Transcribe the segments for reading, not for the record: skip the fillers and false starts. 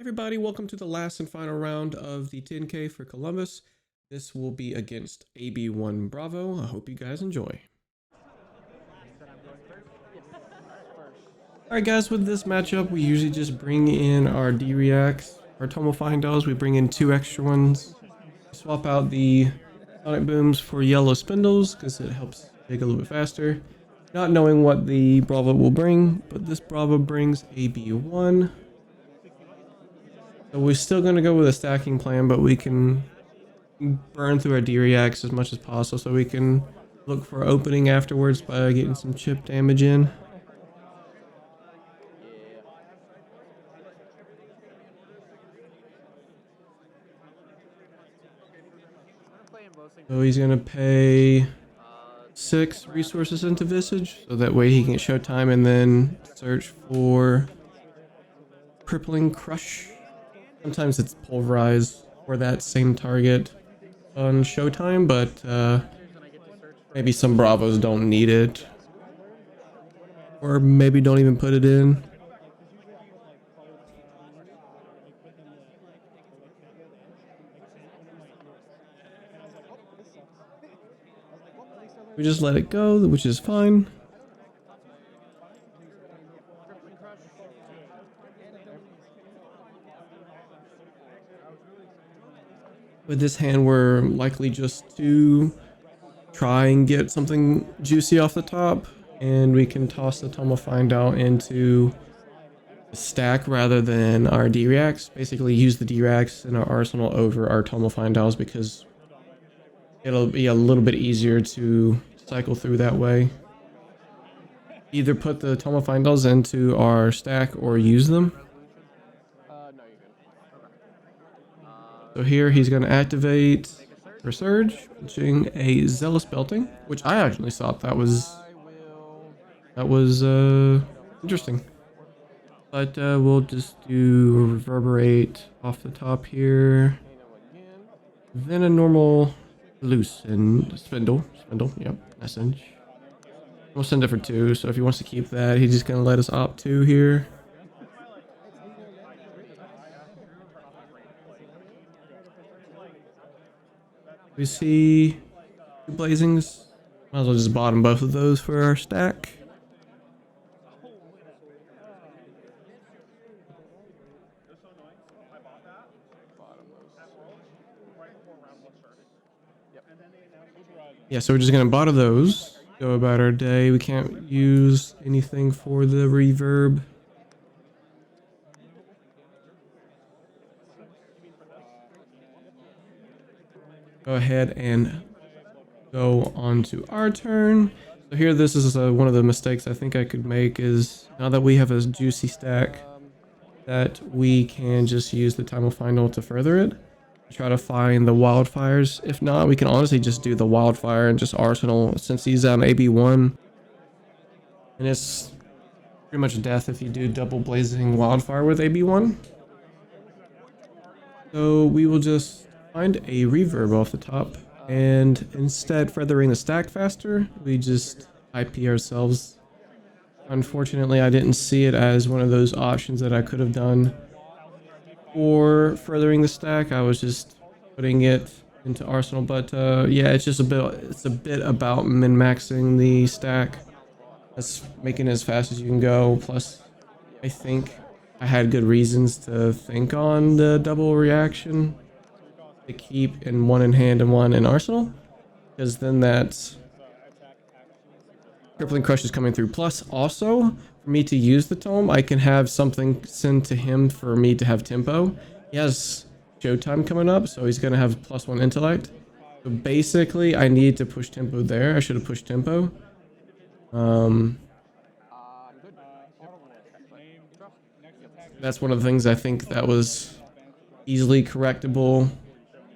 Everybody, welcome to the last and final round of the 10K for Columbus. This will be against AB1 Bravo. I hope you guys enjoy. Alright guys, with this matchup, we usually just bring in our D-Reacts, our Tomofine we bring in 2 extra ones. Swap out the Sonic Booms for yellow spindles, because it helps dig a little bit faster. Not knowing what the Bravo will bring, but this Bravo brings AB1. So we're still going to go with a stacking plan, but we can burn through our D-Reacts as much as possible so we can look for opening afterwards by getting some chip damage in. So he's going to pay 6 resources into Visage, so that way he can get Showtime and then search for Crippling Crush. Sometimes it's Pulverize for that same target on Showtime, but maybe some Bravos don't need it. Or maybe don't even put it in. We just let it go, which is fine. With this hand, we're likely just to try and get something juicy off the top, and we can toss the Tomofine out into a stack rather than our D-Reacts. Basically use the D-Reacts in our arsenal over our Tomofine dials because it'll be a little bit easier to cycle through that way. Either put the Tomofine dials into our stack or use them. So here he's going to activate Resurge, pitching a Zealous Belting, which I actually thought that was interesting. But we'll just do Reverberate off the top here. Then a normal loose and Spindle, yep, message. We'll send it for 2, so if he wants to keep that, he's just going to let us opt 2 here. We see 2 Blazings. Might as well just bottom both of those for our stack. Yeah, so we're just going to bottom those. Go about our day. We can't use anything for the reverb. Go ahead and go on to our turn. So here, this is one of the mistakes I think I could make is now that we have a juicy stack that we can just use the Tomofine to further it. Try to find the wildfires. If not, we can honestly just do the wildfire and just arsenal since he's on AB1. And it's pretty much death if you do double blazing wildfire with AB1. So we will just find a reverb off the top, and instead furthering the stack faster, we just IP ourselves. Unfortunately, I didn't see it as one of those options that I could have done for furthering the stack. I was just putting it into arsenal, but yeah, it's a bit about min-maxing the stack. That's making it as fast as you can go. Plus, I think I had good reasons to think on the double reaction to keep in one in hand and one in arsenal, because then that's Crippling Crush is coming through. Plus, also for me to use the tome, I can have something sent to him for me to have tempo. He has Showtime coming up, so he's gonna have +1 intellect. So basically, I need to push tempo there. I should have pushed tempo. That's one of the things I think that was easily correctable,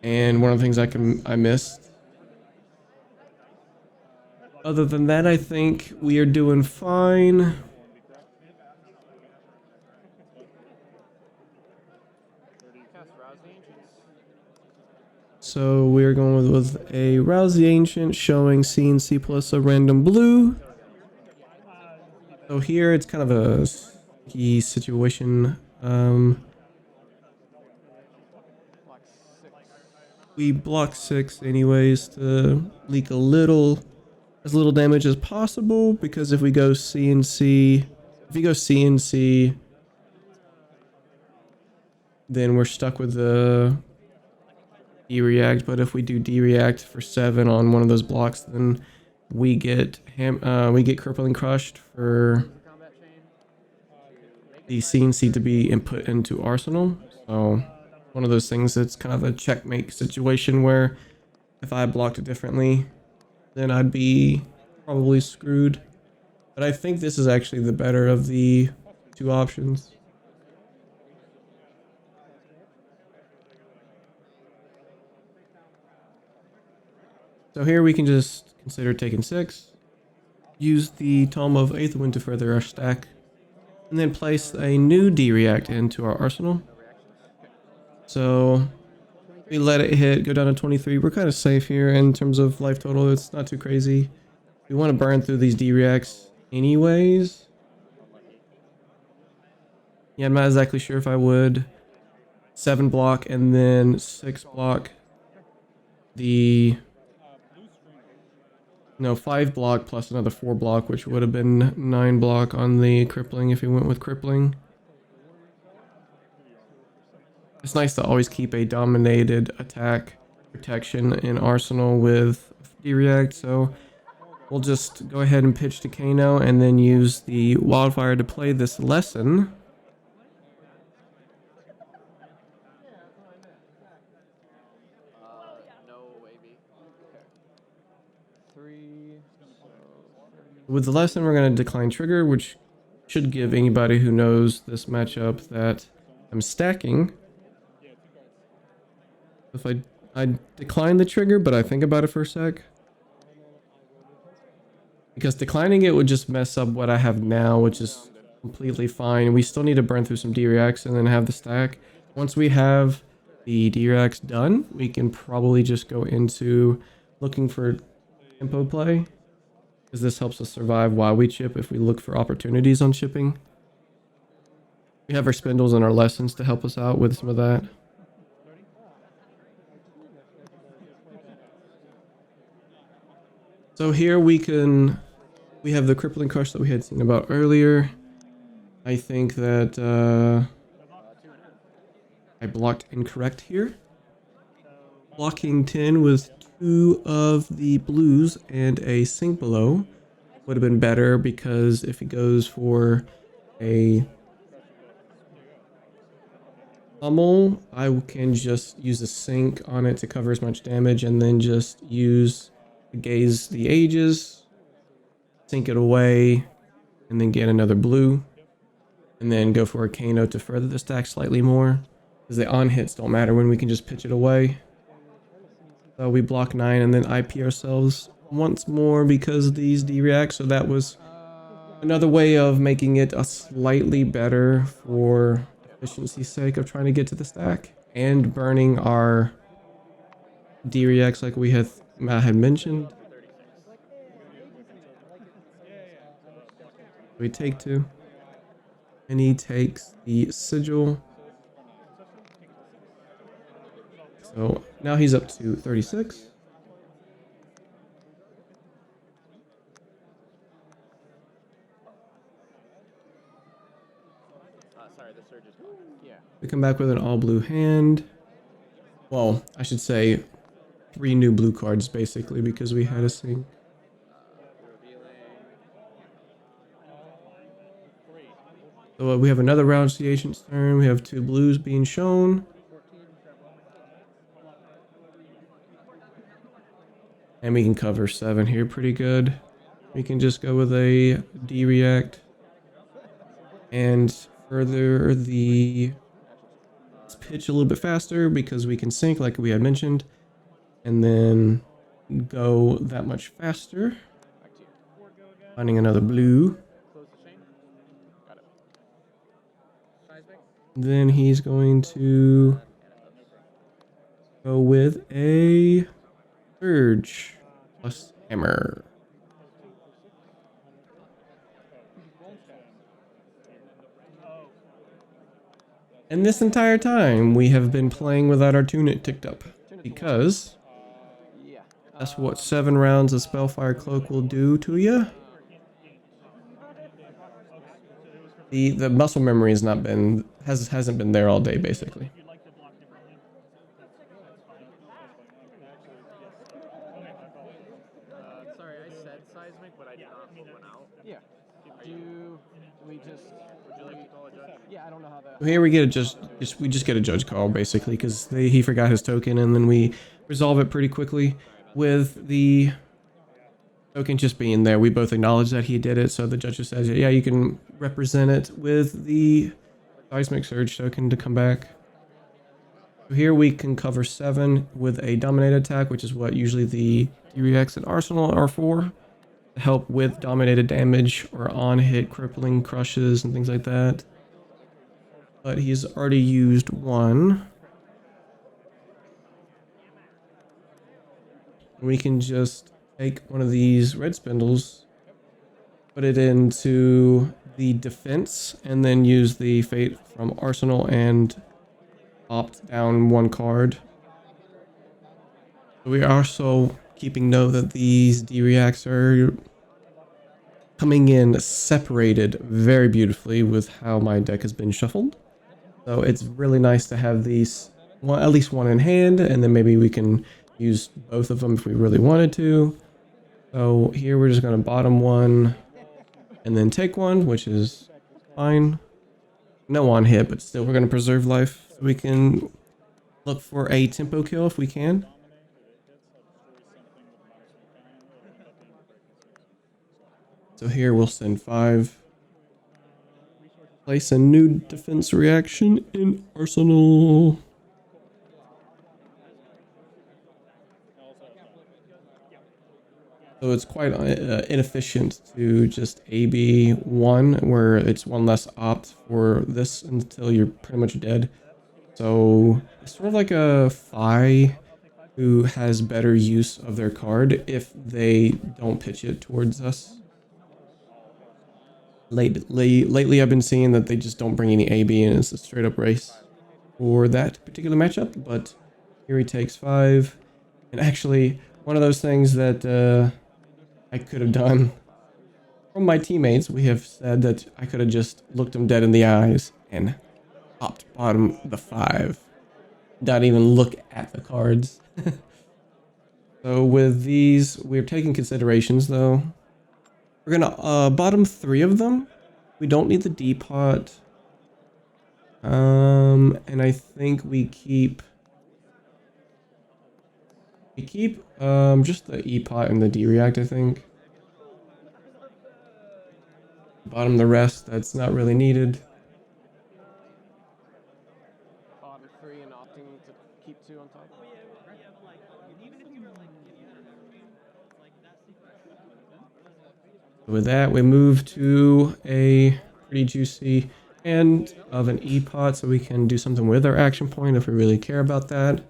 and one of the things I missed. Other than that, I think we are doing fine. So we're going with a Rouse the Ancient, showing CNC plus a random blue. So here it's kind of a key situation. We block 6 anyways to leak as little damage as possible, because if we go CNC, if you go CNC, then we're stuck with the D-react. But if we do D-react for 7 on one of those blocks, then we get crippling crushed for the CNC to be input into Arsenal. So one of those things that's kind of a checkmate situation where if I blocked it differently, then I'd be probably screwed. But I think this is actually the better of the two options. So here we can just consider taking 6, use the Tome of Eighth Wind to further our stack, and then place a new D-react into our arsenal. So we let it hit, go down to 23. We're kind of safe here in terms of life total. It's not too crazy. We want to burn through these D-reacts anyways. Yeah, I'm not exactly sure if I would 7 block and then 6 block the... No, 5 block plus another 4 block, which would have been 9 block on the crippling if we went with crippling. It's nice to always keep a dominated attack protection in Arsenal with D-react, so we'll just go ahead and pitch to Kano and then use the wildfire to play this lesson. With the lesson, we're going to decline trigger, which should give anybody who knows this matchup that I'm stacking. If I decline the trigger, but I think about it for a sec. Because declining it would just mess up what I have now, which is completely fine. We still need to burn through some D-reacts and then have the stack. Once we have the D-reacts done, we can probably just go into looking for tempo play, because this helps us survive while we chip if we look for opportunities on chipping. We have our spindles and our lessons to help us out with some of that. So here we have the crippling crush that we had seen about earlier. I think that I blocked incorrect here. Blocking 10 with 2 of the blues and a sink below would have been better, because if he goes for a pummel, I can just use a sink on it to cover as much damage, and then just use Gaze the Ages, sink it away, and then get another blue, and then go for a Kano to further the stack slightly more, because the on hits don't matter when we can just pitch it away. So we block 9 and then IP ourselves once more because of these D-reacts. So that was another way of making it a slightly better for efficiency's sake of trying to get to the stack and burning our D-reacts like we had mentioned. We take 2, and he takes the sigil. So now he's up to 36. We come back with an all blue hand. Well, I should say 3 new blue cards basically, because we had a sink. So we have another round to the Ancient's turn. We have 2 blues being shown. And we can cover 7 here pretty good. We can just go with a D-react and further the pitch a little bit faster, because we can sink like we had mentioned, and then go that much faster. Finding another blue. Then he's going to go with a Surge plus hammer. And this entire time we have been playing without our tunic ticked up. because that's what 7 rounds of Spellfire Cloak will do to you. The muscle memory hasn't been there all day, basically. Sorry, I said seismic, but I did not pull one out. Yeah. Do we just? Would you like to call a judge? Yeah, I don't know how that. Here we get we just get a judge call basically because he forgot his token, and then we resolve it pretty quickly with the token just being there. We both acknowledge that he did it, so the judge just says, yeah, you can represent it with the seismic surge token to come back. So here we can cover 7 with a dominate attack, which is what usually the D-Reacts and Arsenal are for, to help with dominated damage or on-hit crippling crushes and things like that. But he's already used 1. We can just take one of these red spindles, put it into the defense, and then use the fate from Arsenal and opt down 1 card. We are also keeping note that these D-Reacts are coming in separated very beautifully with how my deck has been shuffled. So it's really nice to have these, at least 1 in hand, and then maybe we can use both of them if we really wanted to. So here we're just going to bottom 1 and then take 1, which is fine. No on hit, but still we're going to preserve life. So we can look for a tempo kill if we can. So here we'll send 5. Place a new defense reaction in Arsenal. So it's quite inefficient to just AB1, where it's 1 less opt for this until you're pretty much dead. So it's sort of like a Fi who has better use of their card if they don't pitch it towards us. Lately I've been seeing that they just don't bring any AB and it's a straight up race for that particular matchup, but here he takes 5. And actually, one of those things that I could have done from my teammates, we have said that I could have just looked them dead in the eyes and popped bottom the 5. Not even look at the cards. So with these, we're taking considerations though. We're gonna bottom 3 of them. We don't need the D-pot. And I think we keep just the E-pot and the D-React, I think. Bottom the rest, that's not really needed. Bottom 3 and opting to keep 2 on top. With that, we move to a pretty juicy hand of an E-pot so we can do something with our action point if we really care about that.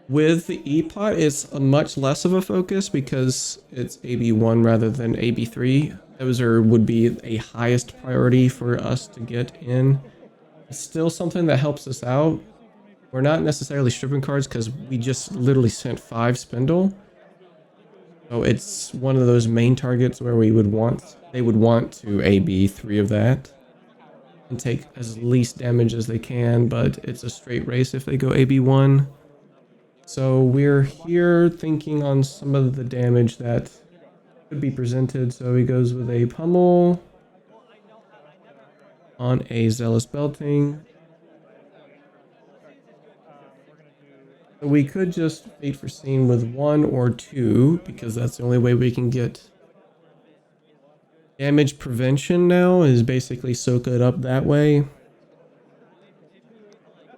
With the E-pot, it's a much less of a focus because it's AB1 rather than AB3. Those would be a highest priority for us to get in. It's still something that helps us out. We're not necessarily stripping cards because we just literally sent 5 spindle. So it's one of those main targets where they would want to AB 3 of that and take as least damage as they can, but it's a straight race if they go AB1. So we're here thinking on some of the damage that could be presented. So he goes with a pummel on a zealous belting. So we could just fate for scene with 1 or 2 because that's the only way we can get damage prevention now, is basically soak it up that way.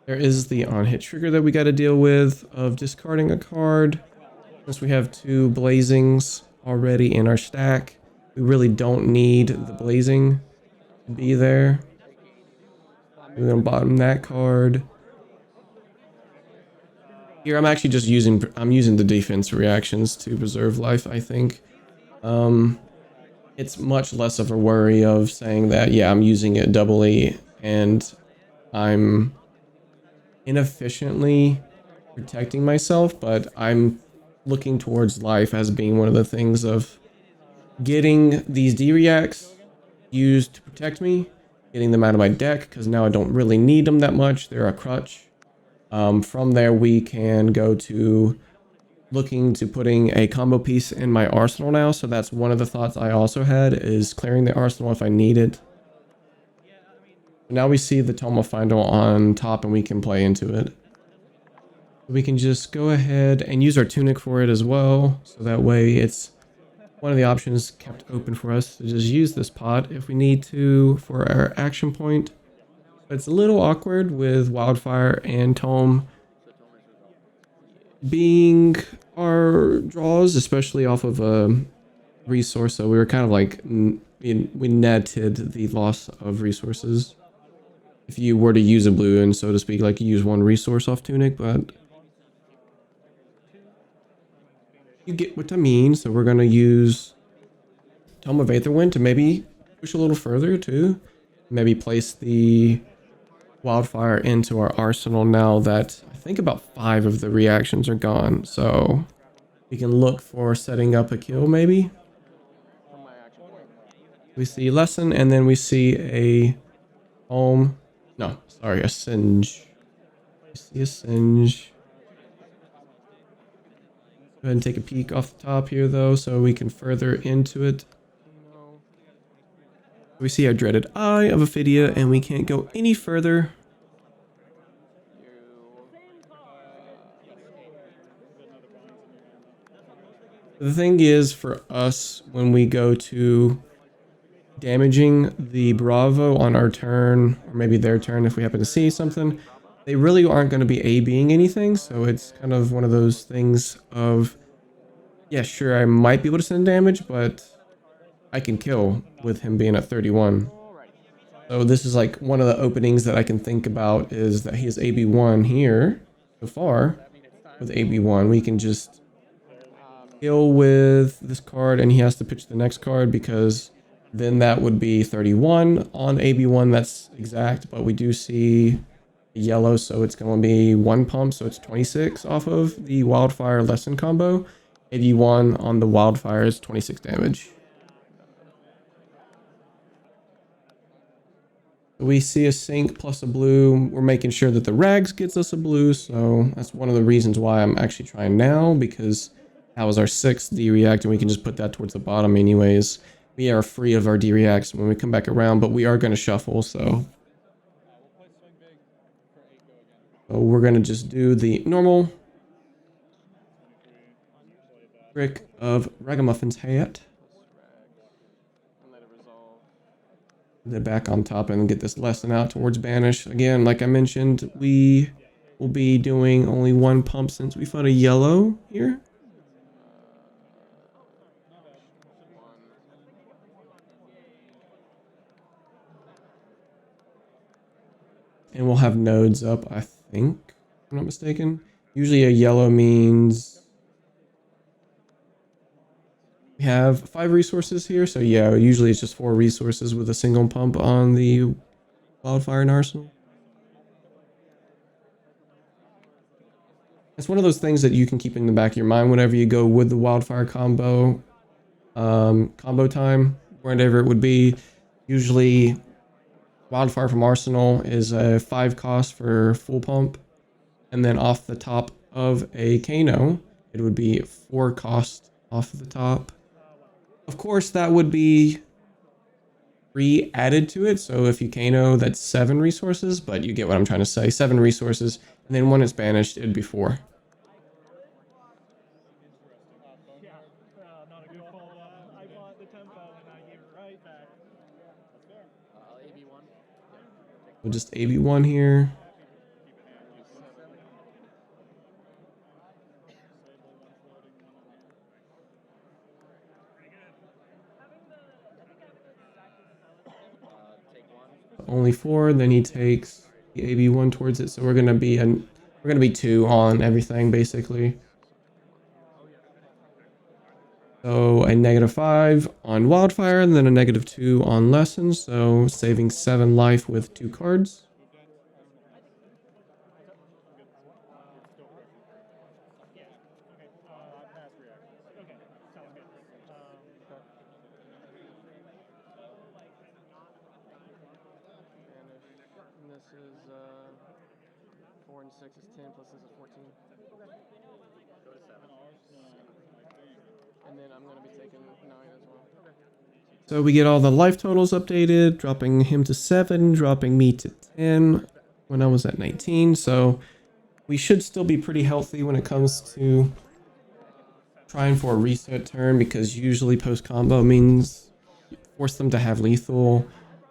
There is the on-hit trigger that we got to deal with of discarding a card. Since we have 2 blazings already in our stack, we really don't need the blazing to be there. We're going to bottom that card. Here I'm actually just using the defense reactions to preserve life, I think. It's much less of a worry of saying that, yeah, I'm using it doubly and I'm inefficiently protecting myself, but I'm looking towards life as being one of the things of getting these D-reacts used to protect me, getting them out of my deck, because now I don't really need them that much. They're a crutch. From there, we can go to looking to putting a combo piece in my arsenal now. So that's one of the thoughts I also had, is clearing the arsenal if I need it. Now we see the Tome of Final on top and we can play into it. We can just go ahead and use our tunic for it as well. So that way it's one of the options kept open for us to just use this pot if we need to for our action point. But it's a little awkward with Wildfire and Tome being our draws, especially off of a resource. So we were kind of like, we netted the loss of resources. If you were to use a blue and so to speak, like you use one resource off tunic, but you get what I mean. So we're going to use Tome of Aetherwind to maybe push a little further too. Maybe place the Wildfire into our arsenal now that I think about 5 of the reactions are gone. So we can look for setting up a kill maybe. We see Lesson and then we see a home. No, sorry, a Singe. We see a Singe. Go ahead and take a peek off the top here though so we can further into it. We see our dreaded Eye of Ophidia and we can't go any further. The thing is for us when we go to damaging the Bravo on our turn, or maybe their turn if we happen to see something, they really aren't going to be A-Bing anything, so it's kind of one of those things of, yeah, sure, I might be able to send damage, but I can kill with him being at 31. So this is like one of the openings that I can think about is that he has AB1 here. So far, with AB1, we can just kill with this card and he has to pitch the next card because then that would be 31 on AB1. That's exact, but we do see yellow, so it's going to be 1 pump, so it's 26 off of the Wildfire Lesson combo. 81 on the Wildfire is 26 damage. We see a sync plus a blue. We're making sure that the rags gets us a blue, so that's one of the reasons why I'm actually trying now, because that was our 6th D-react and we can just put that towards the bottom anyways. We are free of our D-reacts when we come back around, but we are going to shuffle, so we're going to just do the normal trick of Ragamuffin's hat. They're back on top and get this lesson out towards Banish. Again, like I mentioned, we will be doing only 1 pump since we found a yellow here. And we'll have nodes up, I think, if I'm not mistaken. Usually a yellow means we have 5 resources here. So yeah, usually it's just 4 resources with a single pump on the Wildfire and Arsenal. It's one of those things that you can keep in the back of your mind whenever you go with the Wildfire combo, combo time, wherever it would be. Usually Wildfire from Arsenal is a 5 cost for full pump. And then off the top of a Kano, it would be 4 cost off the top. Of course, that would be 3 added to it. So if you Kano, that's 7 resources, but you get what I'm trying to say. 7 resources. And then when it's banished, it'd be 4. We'll just AB1 here. Only 4, then he takes the AB1 towards it, so we're gonna be 2 on everything basically. So a -5 on Wildfire, and then a -2 on Lessons, so saving 7 life with 2 cards. this is 4 and 6 is 10 plus this is 14. Go to 7. And then I'm going to be taking 9 as well. So we get all the life totals updated, dropping him to 7, dropping me to 10 when I was at 19. So we should still be pretty healthy when it comes to trying for a reset turn, because usually post combo means force them to have lethal,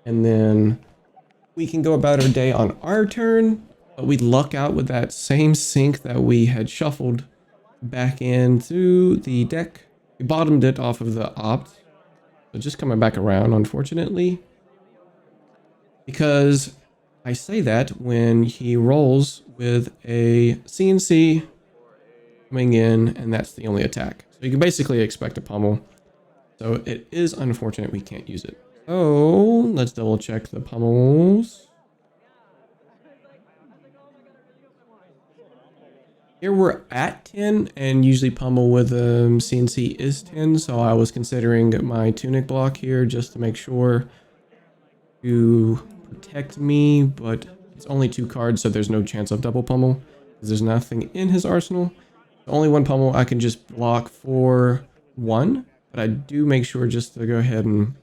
and then we can go about our day on our turn, but we luck out with that same sync that we had shuffled back into the deck. We bottomed it off of the opt, so just coming back around, unfortunately, because I say that when he rolls with a CNC coming in, and that's the only attack. So you can basically expect a pummel. So it is unfortunate we can't use it. So let's double check the pummels. Here we're at 10, and usually pummel with CNC is 10. So I was considering my tunic block here just to make sure to protect me, but it's only 2 cards, so there's no chance of double pummel because there's nothing in his arsenal. Only 1 pummel I can just block for 1, but I do make sure just to go ahead and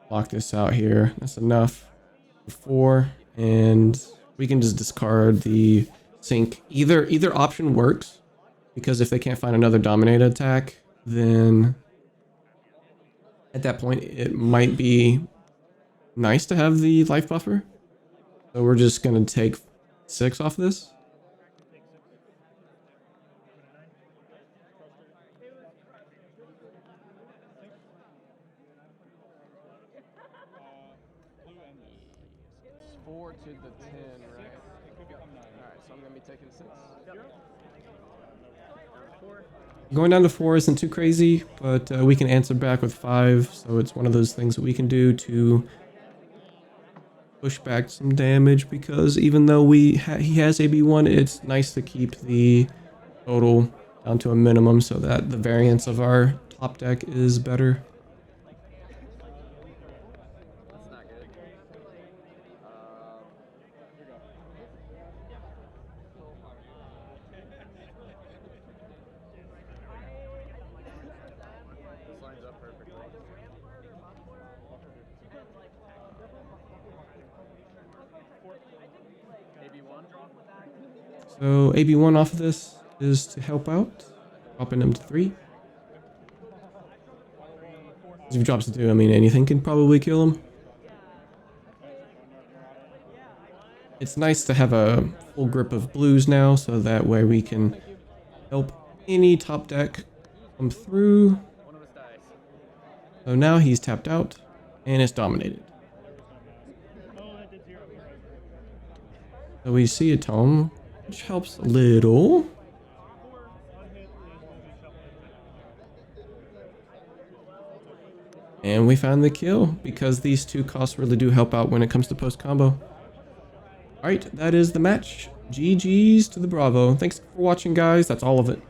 block this out here. That's enough for 4, and we can just discard the sync. Either option works, because if they can't find another dominate attack, then at that point it might be nice to have the life buffer. So we're just gonna take 6 off this. It's 4 to the 10, right? Alright, so I'm going to be taking 6. Going down to 4 isn't too crazy, but we can answer back with 5, so it's one of those things that we can do to push back some damage, because even though he has AB1, it's nice to keep the total down to a minimum so that the variance of our top deck is better. That's not good. This lines up perfectly. AB1. So AB1 off of this is to help out, dropping him to 3. If he drops to 2, I mean, anything can probably kill him. It's nice to have a full grip of blues now, so that way we can help any top deck come through. One of us dies. So now he's tapped out, and it's dominated. So we see a tome, which helps a little. And we found the kill, because these 2 costs really do help out when it comes to post combo. Alright, that is the match. GG's to the Bravo. Thanks for watching, guys. That's all of it.